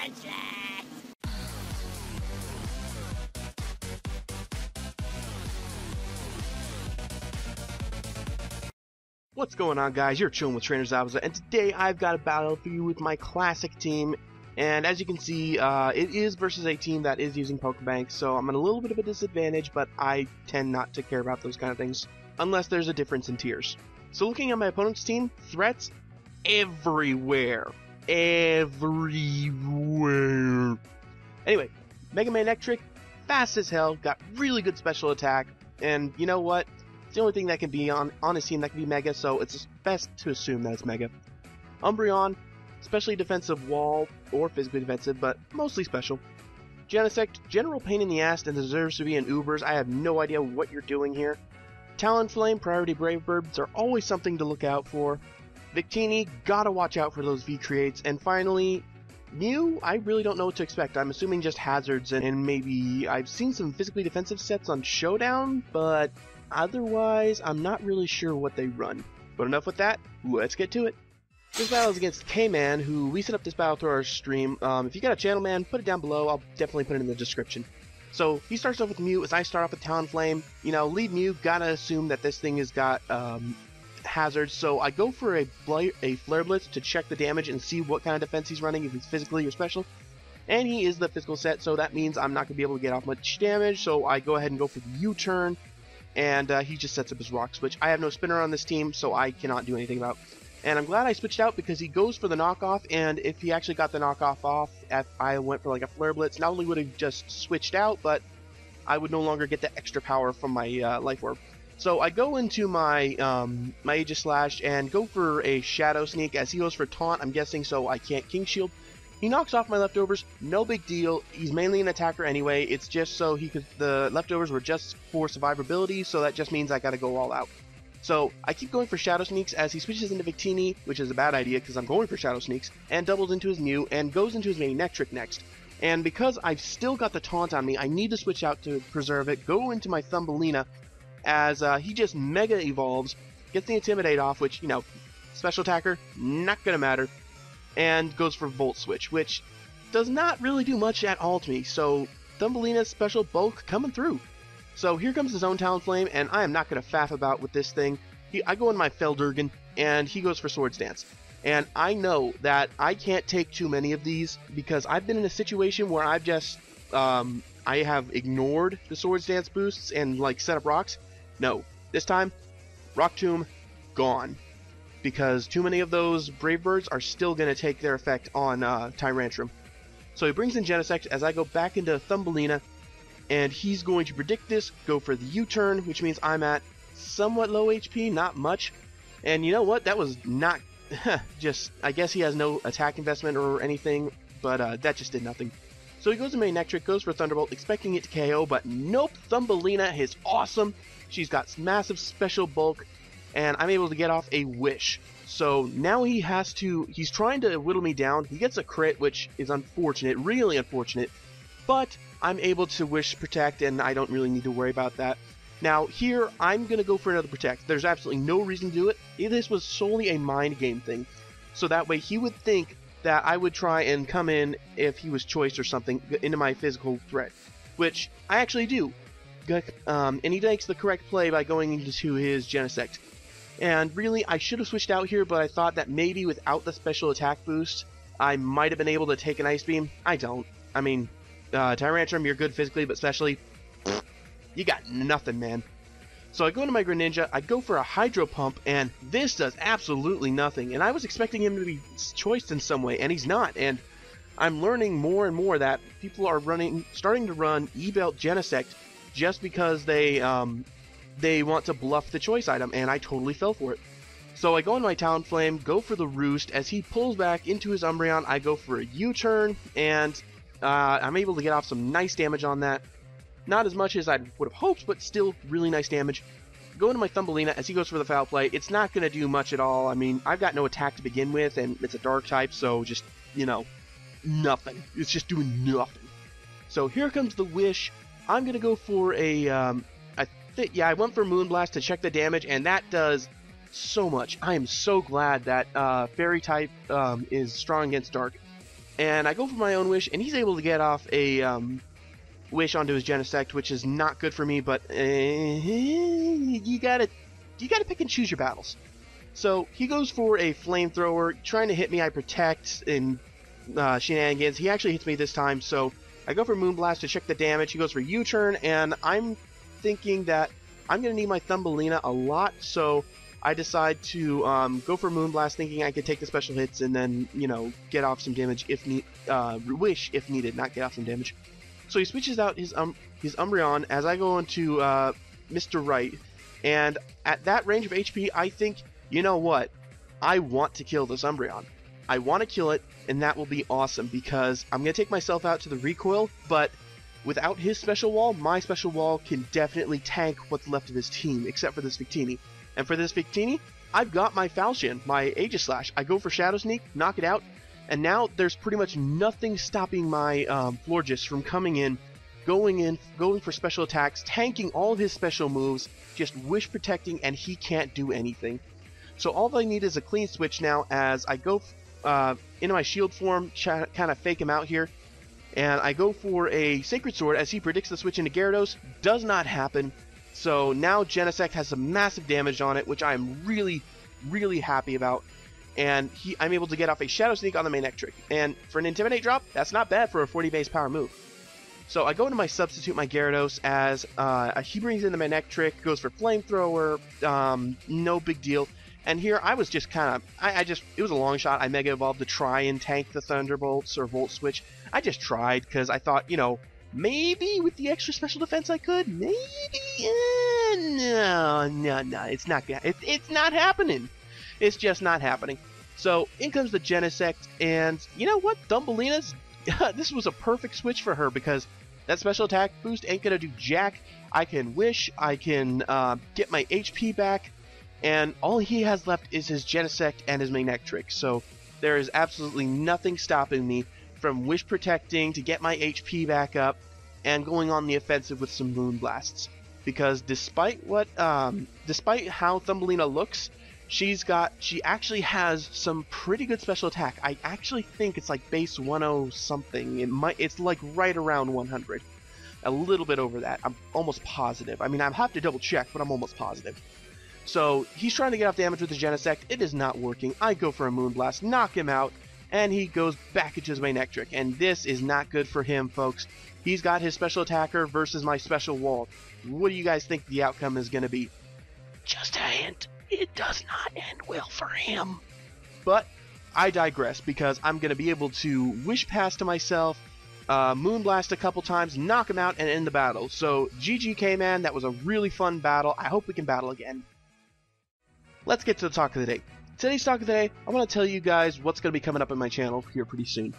useless! What's going on, guys? You're chilling with Trainer Zabuza, and today I've got a battle for you with my classic team. And as you can see, it is versus a team that is using Pokebank, so I'm at a little bit of a disadvantage, but I tend not to care about those kind of things, unless there's a difference in tiers. So looking at my opponent's team, threats everywhere. Everywhere. Anyway, Mega Man Electric, fast as hell, got really good special attack, and you know what? It's the only thing that can be on his team that can be Mega, so it's best to assume that it's Mega. Umbreon, especially defensive wall, or physically defensive, but mostly special. Genesect, general pain in the ass and deserves to be in Ubers. I have no idea what you're doing here. Talonflame, priority Brave Birds are always something to look out for. Victini, gotta watch out for those V-creates. And finally, Mew, I really don't know what to expect. I'm assuming just hazards and maybe I've seen some physically defensive sets on Showdown, but otherwise I'm not really sure what they run. But enough with that, let's get to it. This battle is against K-Man, who we set up this battle through our stream. If you got a channel, man, put it down below. I'll definitely put it in the description. So he starts off with Mew, as I start off with Talonflame. You know, lead Mew, gotta assume that this thing has got hazards. So I go for a Flare Blitz to check the damage and see what kind of defense he's running, if he's physically or special. And he is the physical set, so that means I'm not gonna be able to get off much damage. So I go ahead and go for the U-turn, and he just sets up his Rock Switch. I have no spinner on this team, so I cannot do anything about it. And I'm glad I switched out because he goes for the knockoff, and if he actually got the knockoff off, if I went for like a Flare Blitz, not only would have just switched out, but I would no longer get the extra power from my Life Orb. So I go into my my Aegis Slash and go for a Shadow Sneak as he goes for Taunt, I'm guessing, so I can't King Shield. He knocks off my leftovers, no big deal. He's mainly an attacker anyway, it's just so he could, the leftovers were just for survivability, so that just means I gotta go all out. So I keep going for Shadow Sneaks as he switches into Victini, which is a bad idea because I'm going for Shadow Sneaks, and doubles into his Mew, and goes into his Manectric next. And because I've still got the Taunt on me, I need to switch out to preserve it, go into my Thumbelina, as he just Mega Evolves, gets the Intimidate off, which, you know, special attacker, not gonna matter, and goes for Volt Switch, which does not really do much at all to me, so Thumbelina's special bulk coming through. So here comes his own Talonflame, and I am not going to faff about with this thing. I go in my Feldurgan, and he goes for Swords Dance. And I know that I can't take too many of these, because I've been in a situation where I've just, I have ignored the Swords Dance boosts and, like, set up rocks. No. This time, Rock Tomb, gone. Because too many of those Brave Birds are still going to take their effect on Tyrantrum. So he brings in Genesect as I go back into Thumbelina, and he's going to predict this, go for the U-turn, which means I'm at somewhat low HP, not much. And you know what? That was not just, I guess he has no attack investment or anything, but that just did nothing. So he goes to Manectric, goes for Thunderbolt, expecting it to KO, but nope, Thumbelina is awesome. She's got massive special bulk, and I'm able to get off a Wish. So now he's trying to whittle me down. He gets a crit, which is unfortunate, really unfortunate, but I'm able to Wish Protect, and I don't really need to worry about that. Now, here, I'm going to go for another Protect. There's absolutely no reason to do it. This was solely a mind game thing. So that way, he would think that I would try and come in, if he was choiced or something, into my physical threat. Which, I actually do. And he makes the correct play by going into his Genesect. And really, I should have switched out here, but I thought that maybe without the special attack boost, I might have been able to take an Ice Beam. I don't. I mean, Tyrantrum, you're good physically, but specially, you got nothing, man. So I go into my Greninja, I go for a Hydro Pump, and this does absolutely nothing. And I was expecting him to be choiced in some way, and he's not. And I'm learning more and more that people are starting to run E-Belt Genesect just because they want to bluff the choice item, and I totally fell for it. So I go into my Talonflame, go for the Roost. As he pulls back into his Umbreon, I go for a U-turn, and I'm able to get off some nice damage on that. Not as much as I would have hoped, but still really nice damage. Go into my Thumbelina as he goes for the Foul Play. It's not going to do much at all. I mean, I've got no attack to begin with, and it's a Dark type, so just, you know, nothing. It's just doing nothing. So here comes the Wish. I'm going to go for a, I went for Moonblast to check the damage, and that does so much. I am so glad that Fairy type is strong against Dark. and I go for my own wish, and he's able to get off a wish onto his Genesect, which is not good for me, but you gotta pick and choose your battles. So he goes for a flamethrower, trying to hit me. I protect in shenanigans. He actually hits me this time, so I go for Moonblast to check the damage. He goes for U-turn, and I'm thinking that I'm going to need my Thumbelina a lot, so I decide to go for Moonblast, thinking I could take the special hits and then, you know, get off some damage if wish if needed, not get off some damage. So he switches out his Umbreon as I go into Mr. Right, and at that range of HP, I think, you know what? I want to kill this Umbreon. I want to kill it, and that will be awesome because I'm going to take myself out to the recoil, but without his special wall, my special wall can definitely tank what's left of his team, except for this Victini. And for this Victini, I've got my Falchion, my Aegislash. I go for Shadow Sneak, knock it out, and now there's pretty much nothing stopping my Florges from coming in, going for special attacks, tanking all of his special moves, just wish protecting, and he can't do anything. So all I need is a clean switch now as I go into my shield form, kind of fake him out here, and I go for a Sacred Sword as he predicts the switch into Gyarados. Does not happen. So now Genesect has some massive damage on it, which I'm really, really happy about. And I'm able to get off a Shadow Sneak on the main Ectric. And for an Intimidate drop, that's not bad for a 40 base power move. So I go into my substitute, my Gyarados, as he brings in the main Ectric, goes for Flamethrower, no big deal. And here I was just kind of, it was a long shot. I Mega Evolved to try and tank the Thunderbolts or Volt Switch. I just tried because I thought, you know, maybe with the extra special defense I could. Maybe. No, it's not. It's not happening. It's just not happening. So in comes the Genesect, and you know what? Thumbelina's. This was a perfect switch for her because that special attack boost ain't gonna do jack. I can wish. I can get my HP back. And all he has left is his Genesect and his main Ectric. So there is absolutely nothing stopping me from wish protecting to get my HP back up and going on the offensive with some Moonblasts. Because despite how Thumbelina looks, she actually has some pretty good special attack. I actually think it's like base 10 something. It's like right around 100. A little bit over that. I'm almost positive. I mean, I have to double check, but I'm almost positive. So he's trying to get off damage with the Genesect. It is not working. I go for a Moonblast, knock him out, and he goes back into his main Ectric. And this is not good for him, folks. He's got his special attacker versus my special wall. What do you guys think the outcome is going to be? Just a hint. It does not end well for him. But I digress because I'm going to be able to wish pass to myself, Moonblast a couple times, knock him out, and end the battle. So GG K-Man, that was a really fun battle. I hope we can battle again. Let's get to the talk of the day. Today's talk of the day, I want to tell you guys what's going to be coming up in my channel here pretty soon.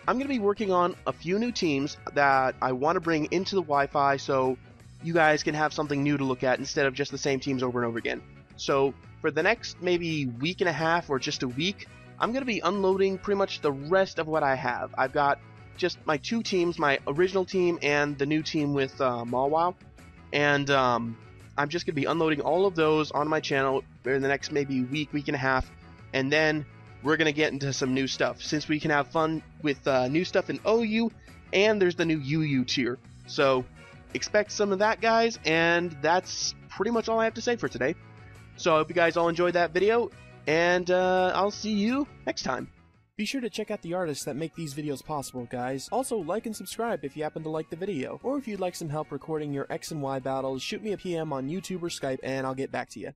I'm going to be working on a few new teams that I want to bring into the Wi-Fi so you guys can have something new to look at instead of just the same teams over and over again. So for the next maybe week and a half or just a week, I'm going to be unloading pretty much the rest of what I have. I've got just my two teams, my original team and the new team with Mawwow. And I'm just going to be unloading all of those on my channel in the next maybe week and a half, and then we're going to get into some new stuff, since we can have fun with new stuff in OU, and there's the new UU tier. So expect some of that, guys, and that's pretty much all I have to say for today. So I hope you guys all enjoyed that video, and I'll see you next time. Be sure to check out the artists that make these videos possible, guys. Also, like and subscribe if you happen to like the video. Or if you'd like some help recording your X and Y battles, shoot me a PM on YouTube or Skype and I'll get back to you.